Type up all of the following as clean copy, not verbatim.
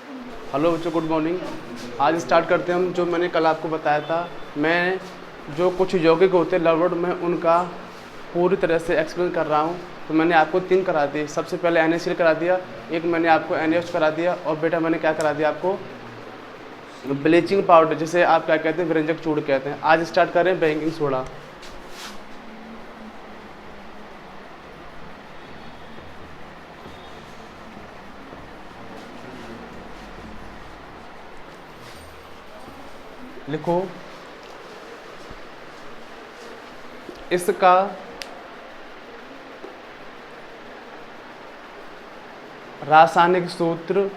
Hello बच्चों, good morning. आज start करते हैं हम जो मैंने कल आपको बताया था। मैं जो कुछ यौगिक होते हैं लगभग मैं उनका पूरी तरह से एक्सप्लेन कर रहा हूँ। तो मैंने आपको 3 करा दिए। सबसे पहले NaCl करा दिया, एक मैंने आपको NaOH करा दिया, और बेटा मैंने क्या करा दिया आपको, ब्लीचिंग पाउडर, जिसे आप क्या कहते हैं, व्यंजक चूर्ण कहते हैं। आज स्टार्ट कर रहे हैं बेकिंग सोडा। लिखो, इसका रासायनिक सूत्र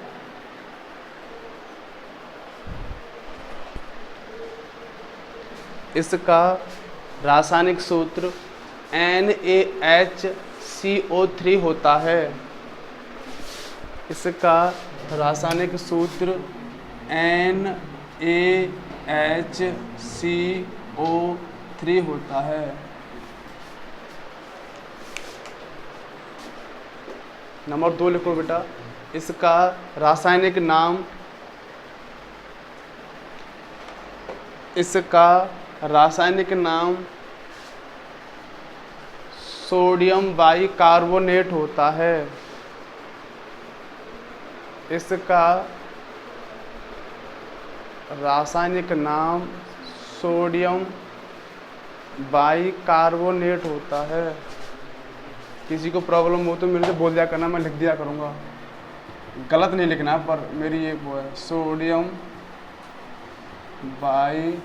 NaHCO3 होता है। इसका रासायनिक सूत्र NaHCO3 होता है। नंबर 2 लिखो बेटा, इसका रासायनिक नाम सोडियम बाइकार्बोनेट होता है। इसका रासायनिक नाम सोडियम बाइकार्बोनेट होता है। किसी को प्रॉब्लम हो तो मेरे से बोल दिया करना, मैं लिख दिया करूँगा। गलत नहीं लिखना, पर मेरी ये वो है, सोडियम बाइकार्बोनेट।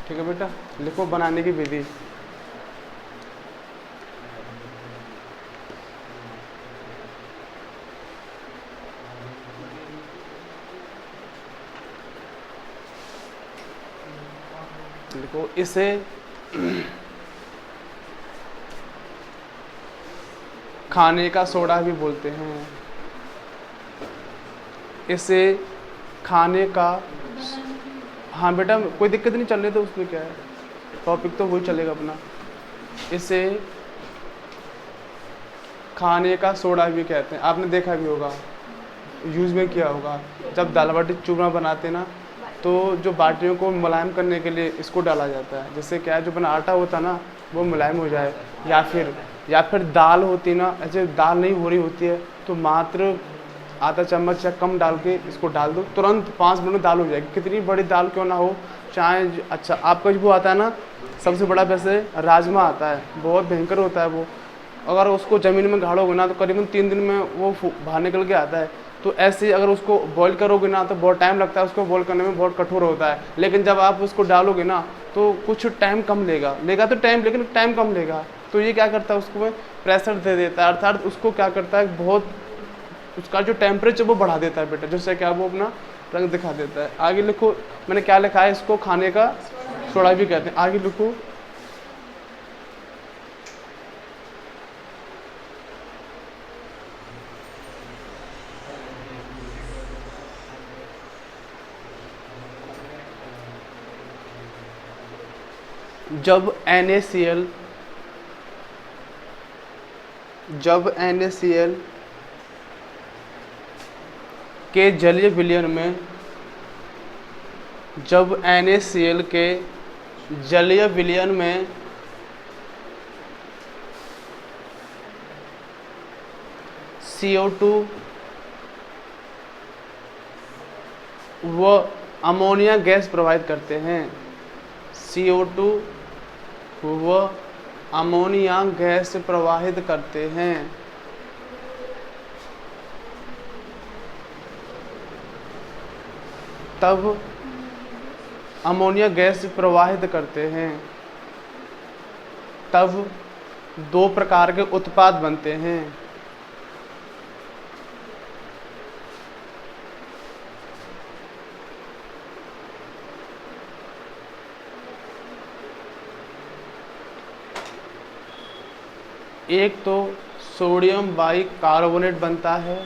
ठीक है बेटा, लिखो बनाने की विधि। लिखो, इसे खाने का सोडा भी बोलते हैं। इसे खाने का, हाँ बेटा कोई दिक्कत नहीं, चलने तो उसमें क्या है, टॉपिक तो वही चलेगा अपना। इसे खाने का सोडा भी कहते हैं। आपने देखा भी होगा, यूज़ में किया होगा। जब दाल बाटी चूरमा बनाते ना, तो जो बाटियों को मुलायम करने के लिए इसको डाला जाता है, जिससे क्या है, जो अपना आटा होता ना वो मुलायम हो जाए। या फिर दाल होती ना, ऐसे दाल नहीं हो रही होती है तो मात्र आधा चम्मच या कम डाल के इसको डाल दो, तुरंत 5 मिनट में दाल हो जाएगी। कितनी बड़ी दाल क्यों ना हो, चाहे अच्छा आपका जो आता है ना, सबसे बड़ा वैसे राजमा आता है, बहुत भयंकर होता है वो। अगर उसको ज़मीन में गाड़ोगे ना तो करीबन 3 दिन में वो बाहर निकल के आता है। तो ऐसे ही अगर उसको बॉईल करोगे ना तो बहुत टाइम लगता है, उसको बॉईल करने में बहुत कठोर होता है। लेकिन जब आप उसको डालोगे ना तो कुछ टाइम कम लेगा तो टाइम, लेकिन टाइम कम लेगा। तो ये क्या करता है, उसको प्रेशर दे देता है, अर्थात उसको क्या करता है, बहुत उसका जो टेम्परेचर वो बढ़ा देता है बेटा, जिससे क्या वो अपना रंग दिखा देता है। आगे लिखो, मैंने क्या लिखा है, इसको खाने का सोडा भी कहते हैं। आगे लिखो, जब NaCl के जलीय विलयन में CO2 व अमोनिया गैस प्रवाहित करते हैं। CO2 व अमोनिया गैस प्रवाहित करते हैं। तब अमोनिया गैस प्रवाहित करते हैं, तब 2 प्रकार के उत्पाद बनते हैं। एक तो सोडियम बाइकार्बोनेट बनता है,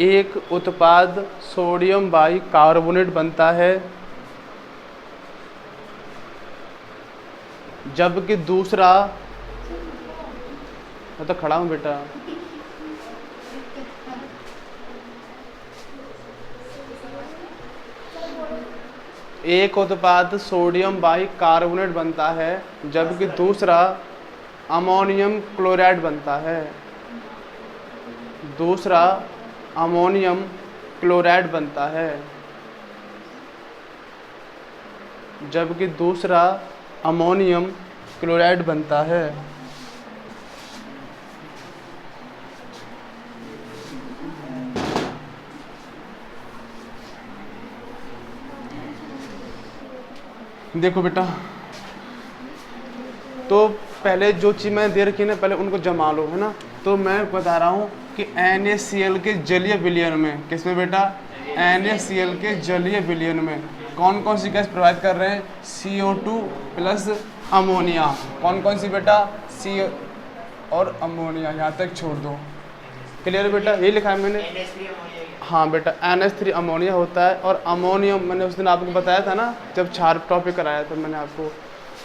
एक उत्पाद सोडियम बाइकार्बोनेट बनता है, जबकि दूसरा मैं तो खड़ा हूँ बेटा। एक उत्पाद सोडियम बाइकार्बोनेट बनता है जबकि दूसरा अमोनियम क्लोराइड बनता है। दूसरा अमोनियम क्लोराइड बनता है जबकि दूसरा अमोनियम क्लोराइड बनता है। देखो बेटा, तो पहले जो चीज़ मैंने दे रखी है ना, पहले उनको जमा लो, है ना। तो मैं बता रहा हूँ कि NaCl के जलीय विलयन में, किसमें बेटा, NaCl के जलीय विलयन में कौन कौन सी गैस प्रोवाइड कर रहे हैं, CO2 प्लस अमोनिया। कौन कौन सी बेटा, CO और अमोनिया, यहाँ तक छोड़ दो। क्लियर बेटा, यही लिखा है मैंने। हाँ बेटा, NH3 अमोनिया होता है और अमोनियम मैंने उस दिन आपको बताया था ना, जब 4 टॉपिक कराया था मैंने आपको।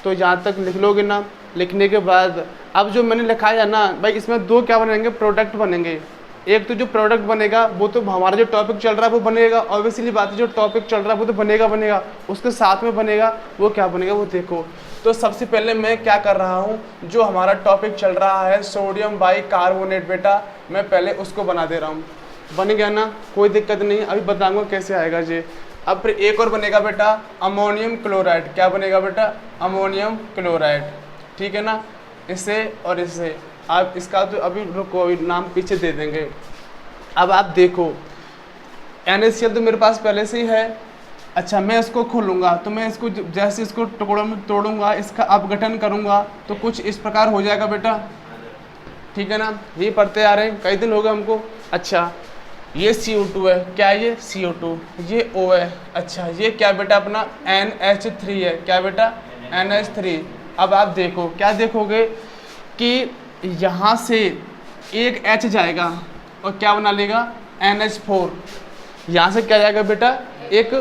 तो यहाँ तक लिख लोगे ना। लिखने के बाद अब जो मैंने लिखा है ना भाई, इसमें 2 क्या बनेंगे, प्रोडक्ट बनेंगे। एक तो जो प्रोडक्ट बनेगा वो तो हमारा जो टॉपिक चल रहा है वो बनेगा, ऑब्वियसली बात है, जो टॉपिक चल रहा है वो तो बनेगा। उसके साथ में बनेगा वो क्या बनेगा वो देखो। तो सबसे पहले मैं क्या कर रहा हूँ, जो हमारा टॉपिक चल रहा है सोडियम बाइकार्बोनेट बेटा, मैं पहले उसको बना दे रहा हूँ। बन गया ना, कोई दिक्कत नहीं, अभी बताऊंगा कैसे आएगा जी। अब फिर एक और बनेगा बेटा, अमोनियम क्लोराइड। क्या बनेगा बेटा, अमोनियम क्लोराइड, ठीक है ना। इससे और इससे आप इसका तो अभी रुको, अभी नाम पीछे दे देंगे। अब आप देखो, NaCl तो मेरे पास पहले से ही है। अच्छा, मैं इसको खोलूँगा तो मैं इसको जैसे इसको टुकड़ों में तोड़ूंगा, इसका अपघटन करूँगा तो कुछ इस प्रकार हो जाएगा बेटा, ठीक है ना। ये पढ़ते आ रहे हैं, कई दिन हो गए हमको। अच्छा, ये CO2 है, क्या ये CO2, ये O है। अच्छा, ये क्या बेटा अपना NH3 है, क्या बेटा NH3। अब आप देखो, क्या देखोगे कि यहाँ से एक H जाएगा और क्या बना लेगा, NH4। यहाँ से क्या जाएगा बेटा, एक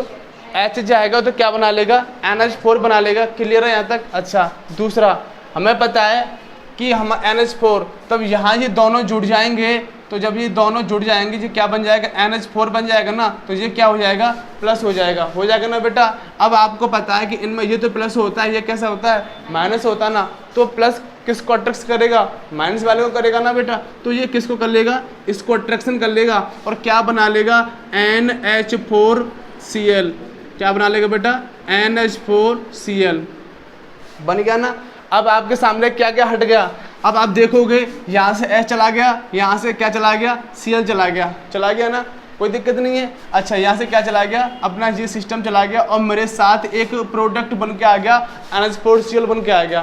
H जाएगा तो क्या बना लेगा, NH4 बना लेगा। क्लियर है यहाँ तक। अच्छा, दूसरा हमें पता है कि हम NH4, तब यहाँ ये दोनों जुड़ जाएंगे, तो जब ये दोनों जुड़ जाएंगे ये क्या बन जाएगा, NH4 बन जाएगा ना, तो ये क्या हो जाएगा, प्लस हो जाएगा ना बेटा। अब आपको पता है कि इनमें ये तो प्लस होता है, ये कैसा होता है, माइनस होता है ना। तो प्लस किसको अट्रैक्ट करेगा, माइनस वाले को करेगा ना बेटा। तो ये किसको कर लेगा, इसको अट्रैक्शन कर लेगा और क्या बना लेगा, NH4Cl। क्या बना लेगा बेटा, NH4Cl बन गया ना। अब आपके सामने क्या क्या हट गया, अब आप देखोगे यहाँ से H चला गया, यहाँ से क्या चला गया, Cl चला गया ना, कोई दिक्कत नहीं है। अच्छा, यहाँ से क्या चला गया, अपना ये सिस्टम चला गया और मेरे साथ एक प्रोडक्ट बन के आ गया, NH4Cl बन के आ गया।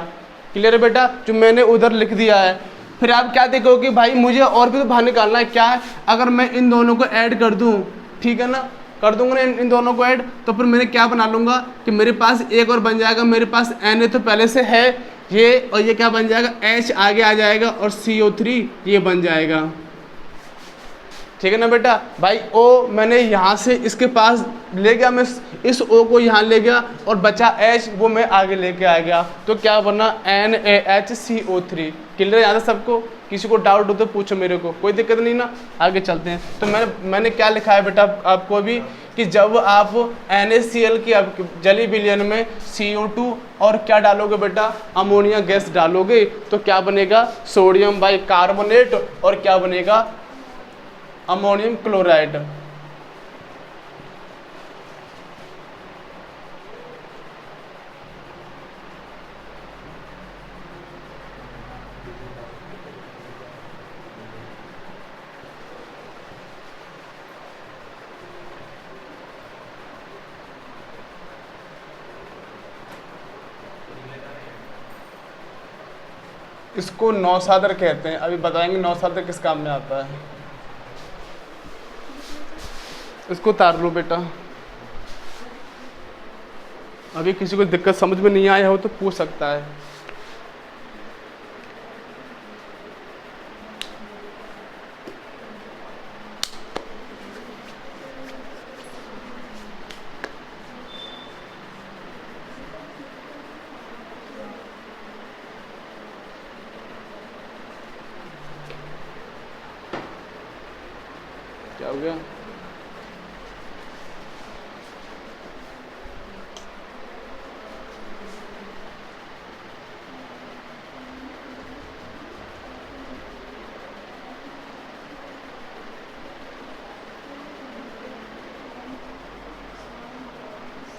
क्लियर है बेटा, जो मैंने उधर लिख दिया है। फिर आप क्या देखोगे, भाई मुझे और भी तो बाहर निकालना है। क्या है, अगर मैं इन दोनों को ऐड कर दूँ, ठीक है ना, कर दूंगा ना इन दोनों को ऐड, तो फिर मैंने क्या बना लूँगा कि मेरे पास एक और बन जाएगा। मेरे पास Na तो पहले से है ये, और ये क्या बन जाएगा, H आगे आ जाएगा और CO3 ये बन जाएगा, ठीक है ना बेटा। भाई O मैंने यहाँ से इसके पास ले गया, मैं इस O को यहाँ ले गया और बचा H वो मैं आगे लेके आ गया, तो क्या बना, NaHCO3। क्लियर याद है सबको, किसी को डाउट हो तो पूछो मेरे को, कोई दिक्कत नहीं ना। आगे चलते हैं। तो मैंने क्या लिखा है बेटा आपको अभी, कि जब आप NaCl की जलीय विलयन में CO2 और क्या डालोगे बेटा, अमोनिया गैस डालोगे, तो क्या बनेगा, सोडियम बाइकार्बोनेट और क्या बनेगा, अमोनियम क्लोराइड। इसको नौसादर कहते हैं, अभी बताएंगे नौसादर किस काम में आता है। इसको उतार लो बेटा, अभी किसी को दिक्कत समझ में नहीं आया हो तो पूछ सकता है। क्या हो गया?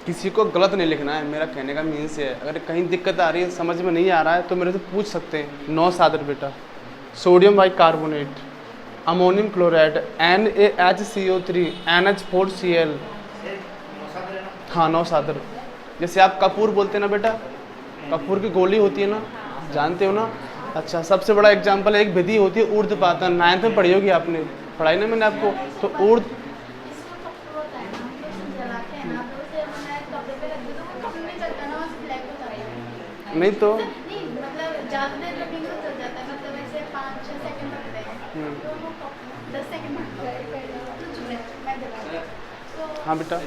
किसी को गलत नहीं लिखना है, मेरा कहने का मीन्स है, अगर कहीं दिक्कत आ रही है, समझ में नहीं आ रहा है तो मेरे से पूछ सकते हैं। 9 सादर बेटा, sodium bicarbonate, ammonium chloride, NaHCO3, NH4Cl। हाँ 9 सादर। जैसे आप कपूर बोलते हैं ना बेटा, कपूर की गोली होती है ना, जानते हो ना? अच्छा, सबसे बड़ा एग्जाम्पल एक विधि होती है ऊर्ध्वपातन, 9th में पढ़ी होगी आपने, पढ़ाई ना मैंने आपको। तो ऊर्ध्व नहीं तो मतलब ज़्यादा देर रखेंगे तो चल जाता है, मतलब ऐसे 5-6 सेकंड रखते हैं तो वो 10 सेकंड तो हाँ बेटा,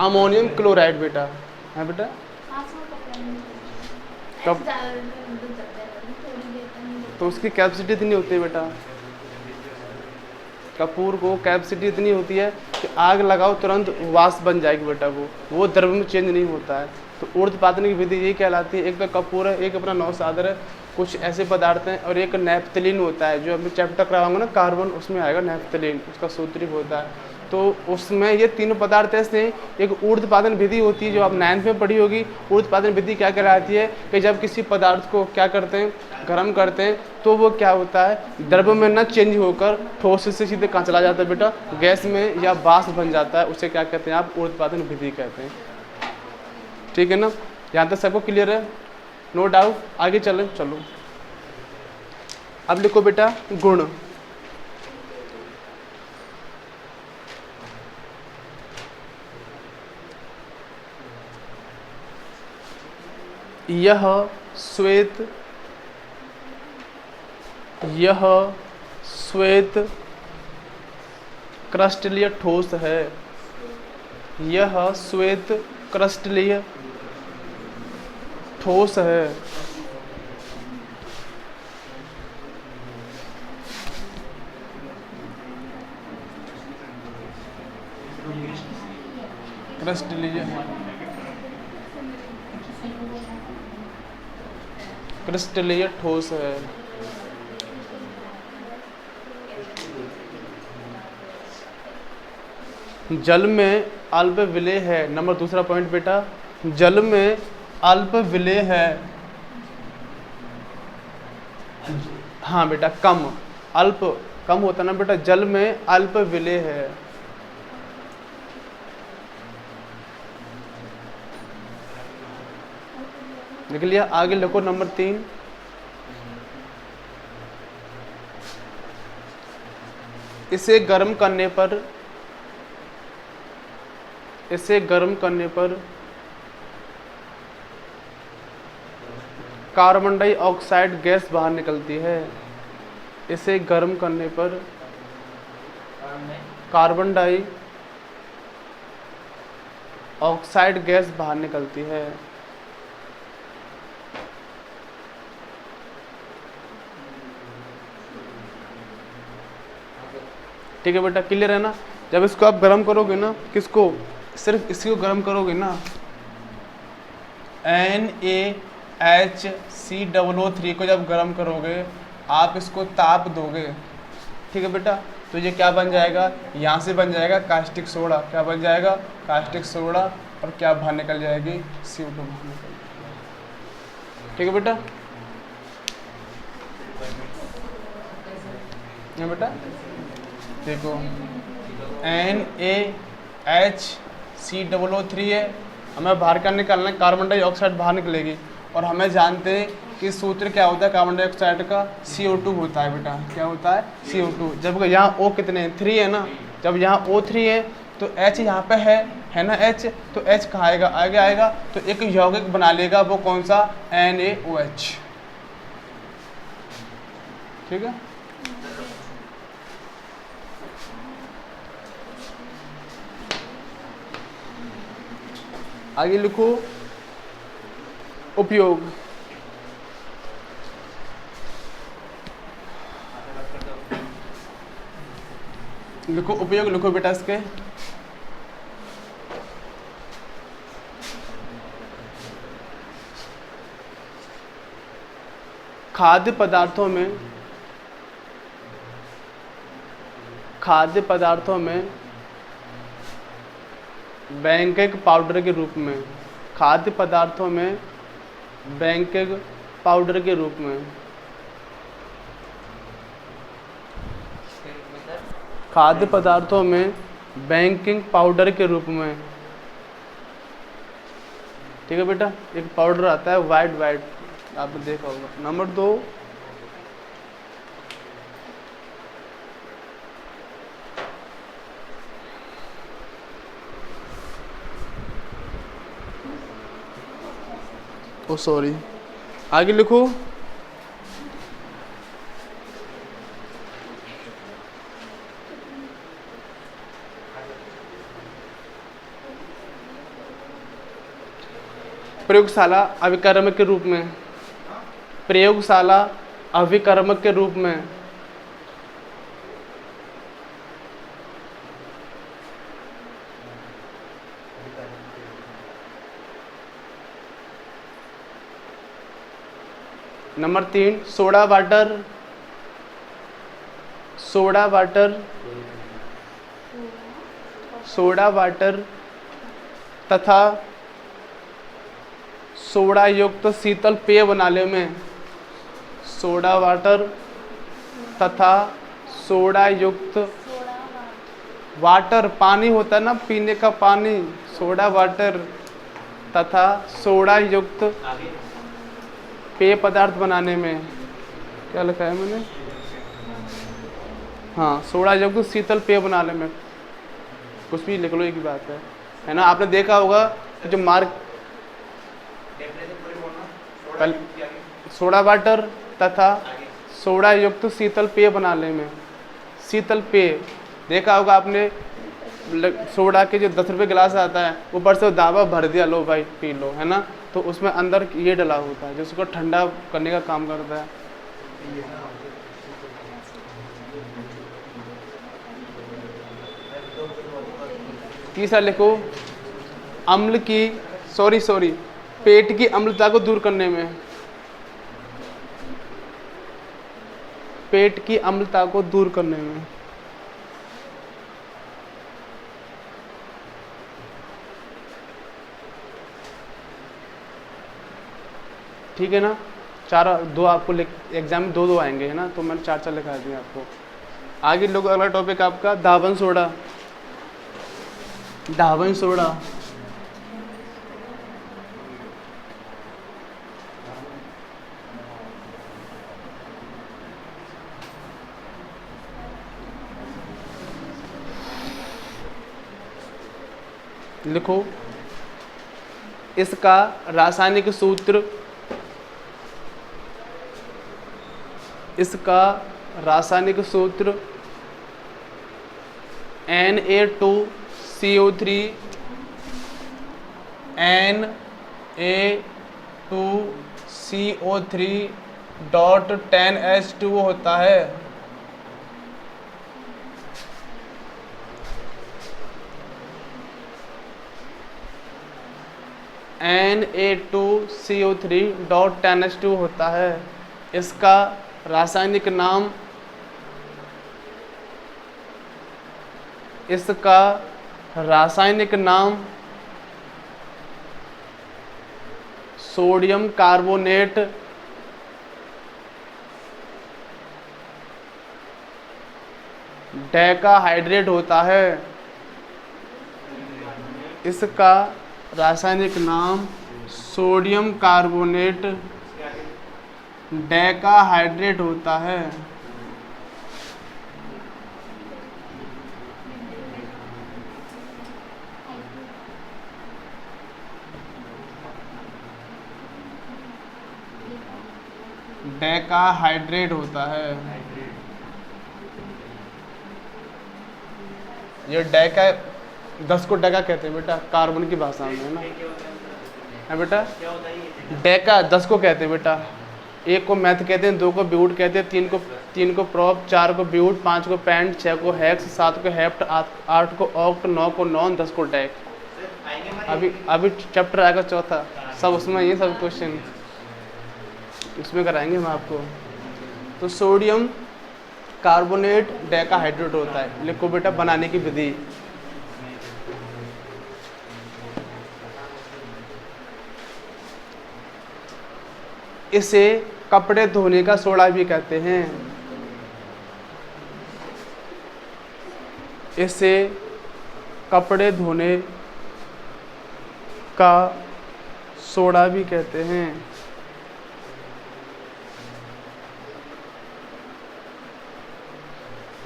अमोनियम क्लोराइड बेटा। हाँ बेटा, कब तो उसकी कैपेसिटी इतनी होती है बेटा, कपूर को कैपेसिटी इतनी होती है कि आग लगाओ तुरंत वाष्प बन जाएगी बेटा, वो द्रव्य में चेंज नहीं होता है। तो ऊर्ध्वपातन की विधि यही कहलाती है। एक तो कपूर है, एक अपना 9 सादर है, कुछ ऐसे पदार्थ हैं, और एक नैफ्थलीन होता है, जो अभी चैप्टर कराऊंगा ना कार्बन, उसमें आएगा नैफ्थलीन, उसका सूत्र भी होता है। तो उसमें ये तीनों पदार्थ ऐसे हैं। एक ऊर्ध्वपातन विधि होती है जो आप 9th में पढ़ी होगी। ऊर्ध्वपातन विधि क्या कहलाती है कि जब किसी पदार्थ को क्या करते हैं, गर्म करते हैं, तो वो क्या होता है, द्रव्य में ना चेंज होकर ठोस से सीधे कहाँ चला जाता है बेटा, गैस में या वाष्प बन जाता है। उसे क्या कहते हैं आप, ऊर्ध्वपातन विधि कहते हैं। ठीक है ना, यहाँ तक सबको क्लियर है? नो डाउट, आगे चलें। चलो अब लिखो बेटा गुण। यह श्वेत क्रिस्टलीय ठोस है। यह श्वेत क्रिस्टलीय ठोस है। क्रिस्टलीय ठोस है। जल में अल्प विलेय है। नंबर दूसरा पॉइंट बेटा, जल में अल्प विलेय है। हाँ बेटा, कम, अल्प कम होता ना बेटा, जल में अल्प विलेय है। लिख लिया? आगे लिखो नंबर 3। इसे गर्म करने पर कार्बन डाइऑक्साइड गैस बाहर निकलती है। इसे गर्म करने पर कार्बन डाइऑक्साइड गैस बाहर निकलती है। ठीक है बेटा, क्लियर है ना? जब इसको आप गर्म करोगे ना, किसको, सिर्फ इसी को गर्म करोगे ना, NaHCO3 को जब गर्म करोगे, आप इसको ताप दोगे, ठीक है बेटा, तो ये क्या बन जाएगा, यहाँ से बन जाएगा कास्टिक सोडा। क्या बन जाएगा, कास्टिक सोडा, और क्या बाहर निकल जाएगी, CO2 बाहर निकल जाएगी। ठीक है बेटा, बेटा देखो, NaHCO3 है, हमें बाहर का निकालना है, कार्बन डाइऑक्साइड बाहर निकलेगी, और हमें जानते हैं कि सूत्र क्या होता है कार्बन डाइऑक्साइड का, CO2 होता है बेटा। क्या होता है, CO2। जब यहाँ O कितने हैं, 3 है ना, जब यहाँ O3 है तो H यहाँ पे है ना H, तो H कहाँ आएगा, आगे आएगा, तो एक यौगिक बना लेगा, वो कौन सा, NaOH। ठीक है, आगे लिखो उपयोग। लिखो उपयोग, लिखो बेटा इसके। खाद्य पदार्थों में बैंकिंग पाउडर के रूप में, खाद्य पदार्थों में बैंकिंग पाउडर के रूप में, खाद्य पदार्थों में बैंकिंग पाउडर के रूप में। ठीक है बेटा, एक पाउडर आता है वाइट, आपने देखा होगा। नंबर 2, ओ सॉरी, आगे लिखो। प्रयोगशाला अभिकर्मक के रूप में, प्रयोगशाला अभिकर्मक के रूप में। नंबर 3, सोडा वाटर तथा सोडा युक्त शीतल पेय बनाने में, सोडा वाटर तथा सोडा युक्त वाटर, पानी होता है ना पीने का पानी, सोडा वाटर तथा सोडा युक्त पेय पदार्थ बनाने में। क्या लिखा है मैंने? हाँ, सोडा युक्त शीतल पेय बनाने में, कुछ भी लिख लो, एक ही बात है ना। आपने देखा होगा जो सोडा वाटर तथा सोडा युक्त शीतल पेय बनाने में, शीतल पेय देखा होगा आपने। सोडा के जो 10 रुपये गिलास आता है, ऊपर से दावा भर दिया, लो भाई पी लो, है ना। तो उसमें अंदर ये डला होता है जो उसको ठंडा करने का काम करता है। तीसरा लिखो, पेट की अम्लता को दूर करने में, पेट की अम्लता को दूर करने में। ठीक है ना। 2 आपको एग्जाम में 2 आएंगे, है ना, तो मैंने 4 लिखा दिए आपको। आगे लोग, अगला टॉपिक आपका धावन सोडा। लिखो, इसका रासायनिक सूत्र Na2CO3.10H2 होता है। Na2CO3.10H2 होता है। इसका रासायनिक नाम सोडियम कार्बोनेट डेकाहाइड्रेट होता है। इसका रासायनिक नाम सोडियम कार्बोनेट डेकाहाइड्रेट होता है। डेकाहाइड्रेट होता है। ये डेका 10 को डेका कहते हैं बेटा, कार्बन की भाषा में, है ना। है बेटा, डेका 10 को कहते हैं बेटा, 1 को मैथ कहते हैं, 2 को ब्यूट कहते हैं, 3 को प्रॉप, 4 को ब्यूट, 5 को पैंट, 6 को हैक्स, 7 को हेप्ट, 8 को ऑक्ट, 9 को नॉन, 10 को टैक। अभी चैप्टर आएगा चौथा, सब उसमें ये सब क्वेश्चन इसमें कराएंगे हम आपको। तो सोडियम कार्बोनेट डेकाहाइड्रेट होता है। लिखो बेटा बनाने की विधि। इसे कपड़े धोने का सोडा भी कहते हैं। इसे कपड़े धोने का सोडा भी कहते हैं।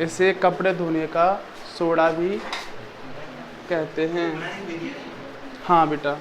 इसे कपड़े धोने का सोडा भी कहते हैं। हाँ बेटा,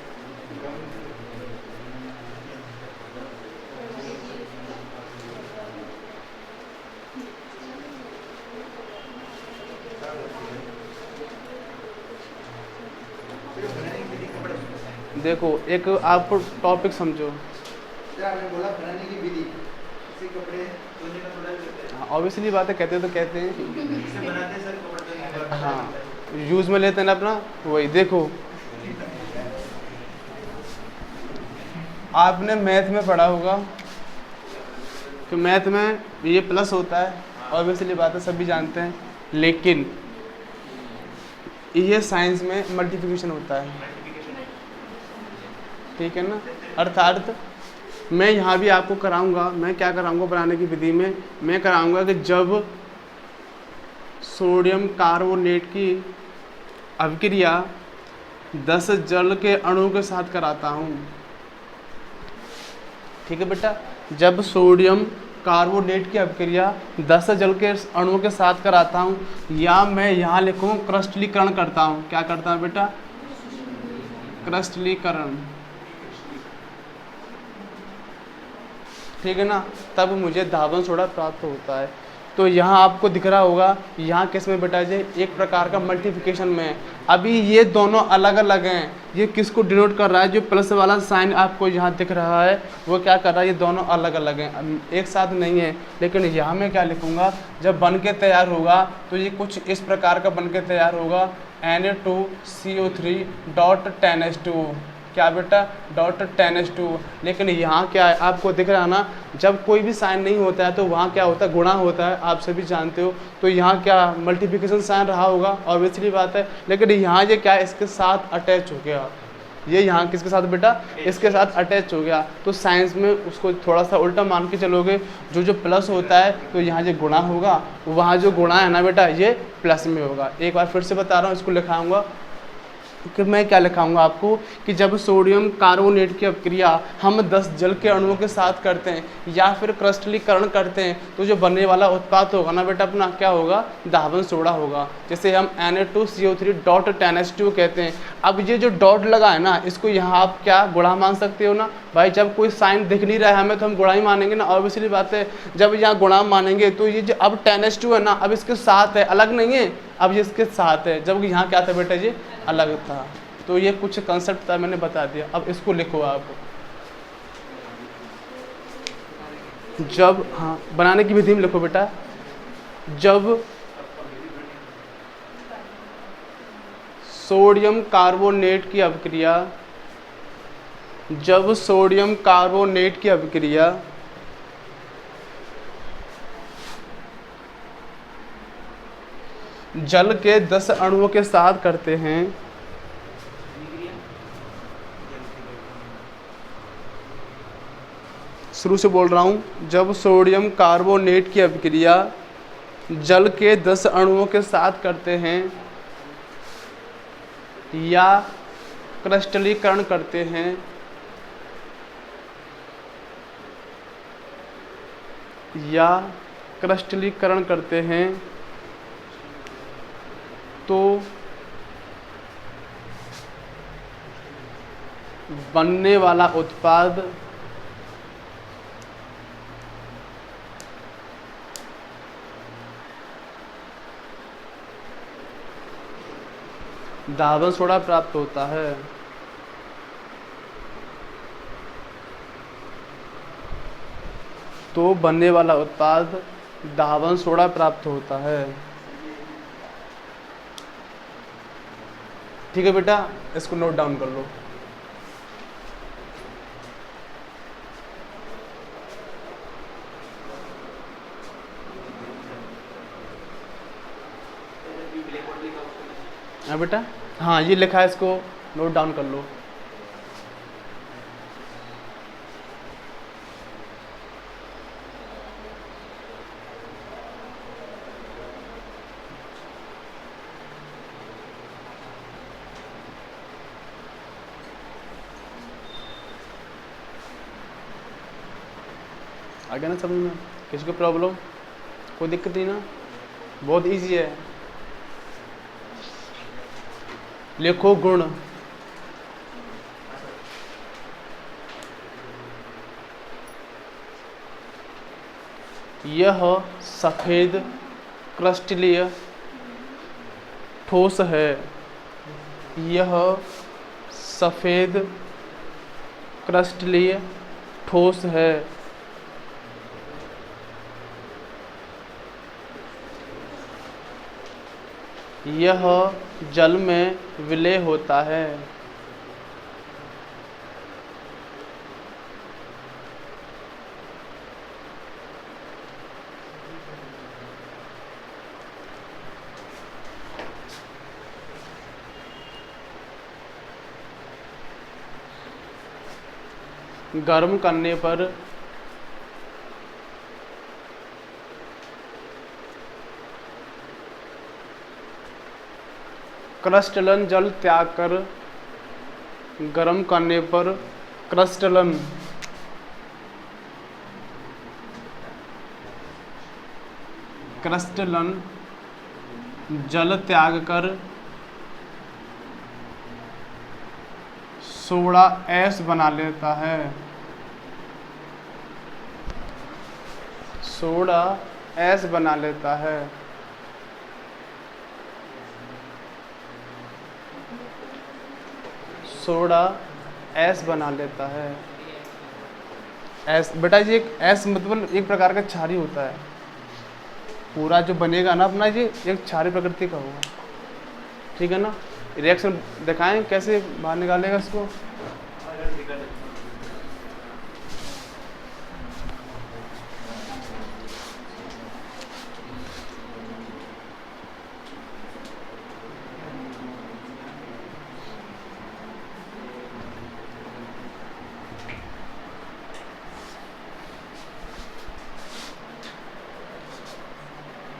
देखो एक आपको टॉपिक समझो। आपने बोला बनाने की विधि, इसे कपड़े धोने का सोडा भी कहते हैं। ऑब्वियसली बात है, कहते हैं तो कहते हैं। इससे बनाते हैं सर कपड़े धोने का। हाँ, यूज में लेते हैं ना अपना, वही देखो। आपने मैथ में पढ़ा होगा कि मैथ में ये प्लस होता है, ऑब्वियसली बात है, सभी जानते हैं। लेकिन ये साइंस में मल्टीप्लिकेशन होता है, ठीक है ना। अर्थात मैं यहाँ भी आपको कराऊंगा, मैं क्या कराऊंगा बनाने की विधि में, मैं कराऊंगा कि जब सोडियम कार्बोनेट की अभिक्रिया 10 जल के अणु के साथ कराता हूँ, ठीक है बेटा। जब सोडियम कार्बोनेट की अभिक्रिया 10 जल के अणुओं के साथ कराता हूँ, या मैं यहाँ लिखूँ क्रिस्टलीकरण करता हूँ। क्या करता हूँ बेटा? क्रिस्टलीकरण, ठीक है ना। तब मुझे धावन सोडा प्राप्त होता है। तो यहाँ आपको दिख रहा होगा, यहाँ किस में बेटा जी? एक प्रकार का मल्टीप्लिकेशन में। अभी ये दोनों अलग अलग हैं। ये किसको डिनोट कर रहा है? जो प्लस वाला साइन आपको यहाँ दिख रहा है वो क्या कर रहा है? ये दोनों अलग अलग हैं, एक साथ नहीं है। लेकिन यहाँ मैं क्या लिखूँगा? जब बन के तैयार होगा तो ये कुछ इस प्रकार का बन के तैयार होगा, Na2CO3 डॉट 10H2। क्या बेटा? Dot 10H2। लेकिन यहाँ क्या है आपको दिख रहा है ना, जब कोई भी साइन नहीं होता है तो वहाँ क्या होता है? गुणा होता है, आप सभी जानते हो। तो यहाँ क्या मल्टीप्लिकेशन साइन रहा होगा, ऑब्वियसली बात है। लेकिन यहाँ ये क्या है? इसके साथ अटैच हो गया। ये यहाँ किसके साथ बेटा? इसके साथ अटैच हो गया। तो साइंस में उसको थोड़ा सा उल्टा मान के चलोगे, जो प्लस होता है तो यहाँ जो गुणा होगा, वहाँ जो गुणा है ना बेटा ये प्लस में होगा। एक बार फिर से बता रहा हूँ, इसको लिखाऊंगा कि मैं क्या लिखाऊंगा आपको कि जब सोडियम कार्बोनेट की अभिक्रिया हम 10 जल के अणुओं के साथ करते हैं या फिर क्रिस्टलीकरण करते हैं तो जो बनने वाला उत्पाद होगा ना बेटा अपना क्या होगा? धावन सोडा होगा, जिसे हम Na2CO3 डॉट 10H2 कहते हैं। अब ये जो डॉट लगा है ना, इसको यहाँ आप क्या गुणा मान सकते हो ना भाई। जब कोई साइन दिख नहीं रहा है हमें तो हम गुणा ही मानेंगे ना, ऑब्वियसली बात है। जब यहाँ गुणा मानेंगे तो ये जो अब 10H2 है ना, अब इसके साथ है, अलग नहीं है, अब ये इसके साथ है। जब यहाँ क्या था बेटा? ये अलग था। तो ये कुछ कंसेप्ट था, मैंने बता दिया। अब इसको लिखो आप। जब, हाँ बनाने की विधि में लिखो बेटा। जब सोडियम कार्बोनेट की अभिक्रिया, जब सोडियम कार्बोनेट की अभिक्रिया जल के 10 अणुओं के साथ करते हैं, शुरू से बोल रहा हूँ। जब सोडियम कार्बोनेट की अभिक्रिया जल के 10 अणुओं के साथ करते हैं या क्रिस्टलीकरण करते हैं, या क्रिस्टलीकरण करते हैं तो बनने वाला उत्पाद धावन सोडा प्राप्त होता है। तो बनने वाला उत्पाद धावन सोडा प्राप्त होता है। ठीक है बेटा, इसको नोट डाउन कर लो। हाँ बेटा, हाँ ये लिखा है, इसको नोट डाउन कर लो। आ गया ना समझ में? किसी को प्रॉब्लम, कोई दिक्कत नहीं ना? बहुत इजी है। लिखो गुण। यह सफेद क्रिस्टलीय ठोस है। यह सफेद क्रिस्टलीय ठोस है। यह जल में विलय होता है। गर्म करने पर क्रिस्टलन जल त्याग कर, गर्म करने पर क्रिस्टलन जल त्याग कर सोडा ऐश बना लेता है। सोडा ऐश बना लेता है। सोडा ऐश बना लेता है। ऐश बेटा, ये ऐश मतलब एक प्रकार का क्षारी होता है। पूरा जो बनेगा ना अपना, ये एक क्षारी प्रकृति का होगा। ठीक है ना? रिएक्शन दिखाएं कैसे बाहर निकालेगा इसको।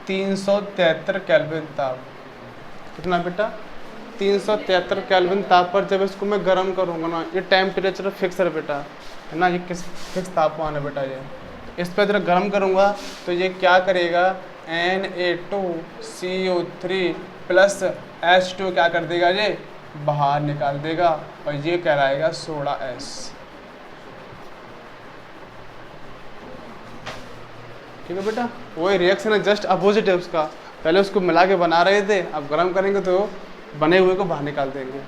(373 केल्विन ताप। कितना बेटा? 373 केल्विन ताप पर जब इसको मैं गर्म करूंगा ना, ये टेम्परेचर फिक्स है बेटा, है ना? ये किस फिक्स तापमान है बेटा? ये इस पर जब गर्म करूंगा तो ये क्या करेगा? Na2CO3 प्लस H2 क्या कर देगा? ये बाहर निकाल देगा और ये कहलाएगा सोडा ऐश। ठीक है बेटा? वही रिएक्शन है, जस्ट अपोजिट है उसका। पहले उसको मिला के बना रहे थे, अब गर्म करेंगे तो बने हुए को बाहर निकाल देंगे।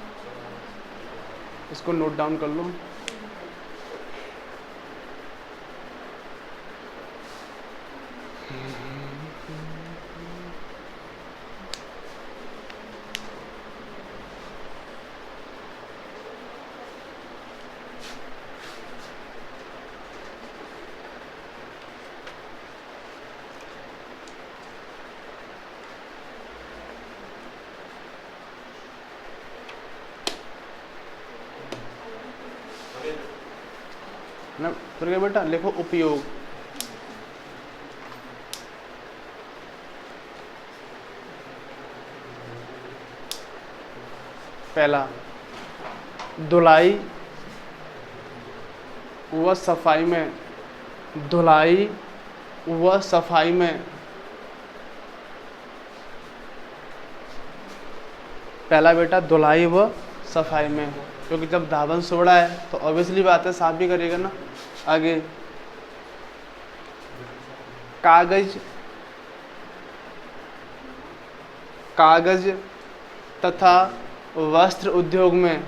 इसको नोट डाउन कर लो। ना फिर क्या बेटा? लिखो उपयोग। पहला, धुलाई व सफाई में। धुलाई व सफाई में। पहला बेटा, धुलाई व सफाई में, क्योंकि जब धावन सोडा है तो ऑब्वियसली बात है साफ भी करेगा ना। आगे, कागज तथा वस्त्र उद्योग में।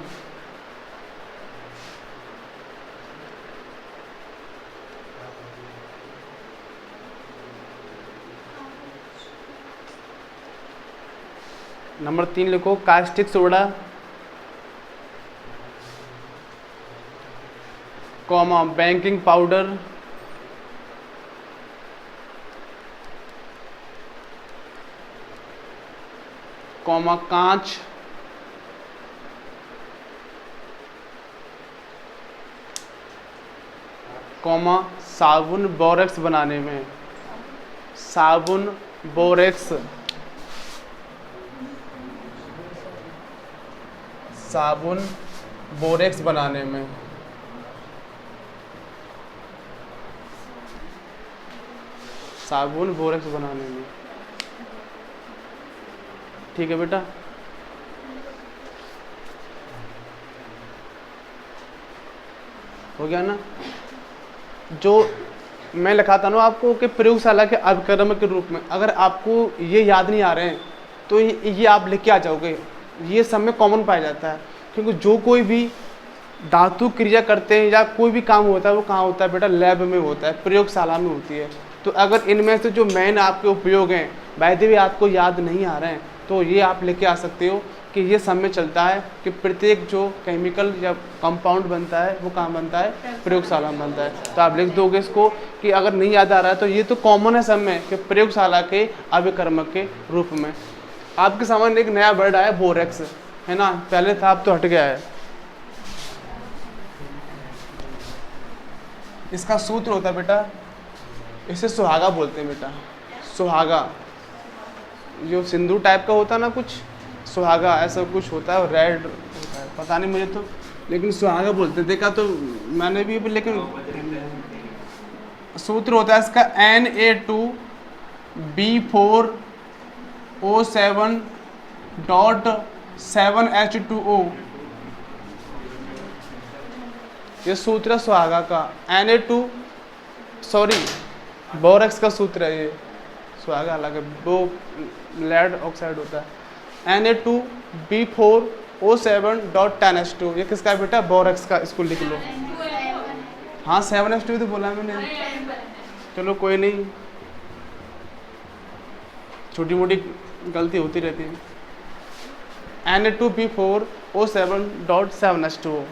नंबर 3 लिखो caustic soda, comma baking powder, comma कांच, कॉमा साबुन बोरेक्स बनाने में, साबुन बोरेक्स, साबुन बोरेक्स बनाने में। साबुन बोरेक्स बनाने में। ठीक है बेटा, हो गया ना। जो मैं लिखा था ना आपको कि प्रयोगशाला के अभिक्रम के रूप में, अगर आपको ये याद नहीं आ रहे हैं तो ये आप लिख के आ जाओगे। ये सब में कॉमन पाया जाता है, क्योंकि जो कोई भी धातु क्रिया करते हैं या कोई भी काम होता है वो कहाँ होता है बेटा, लैब में होता है, प्रयोगशाला में होती है। तो अगर इनमें से जो मेन आपके उपयोग हैं वैसे भी आपको याद नहीं आ रहे हैं तो ये आप लेके आ सकते हो कि ये सब में चलता है कि प्रत्येक जो केमिकल या कंपाउंड बनता है वो कहाँ बनता है, प्रयोगशाला में बनता है। तो आप लिख दोगे इसको कि अगर नहीं याद आ रहा है तो ये तो कॉमन है सब में कि प्रयोगशाला के अभिकर्मक के रूप में। आपके सामने एक नया वर्ड आया बोरेक्स, है ना, पहले था अब तो हट गया है। इसका सूत्र होता है बेटा, इसे सुहागा बोलते हैं बेटा, सुहागा। जो सिंदूर टाइप का होता है ना कुछ, सुहागा ऐसा कुछ होता है, रेड होता है, पता नहीं मुझे तो, लेकिन सुहागा बोलते हैं। देखा तो मैंने भी, लेकिन सूत्र होता है इसका Na2B4O7.7H2O। ये सूत्र है सुहागा का। बोरेक्स का सूत्र है ये, सुहागा अलग है, वो लेड ऑक्साइड होता है। Na2B4O7.10H2, ये किसका है बेटा, बोरेक्स का। इसको लिख लो। हाँ 7H2 तो बोला मैंने, चलो कोई नहीं, छोटी मोटी गलती होती रहती है। Na2B4O7.7H2O।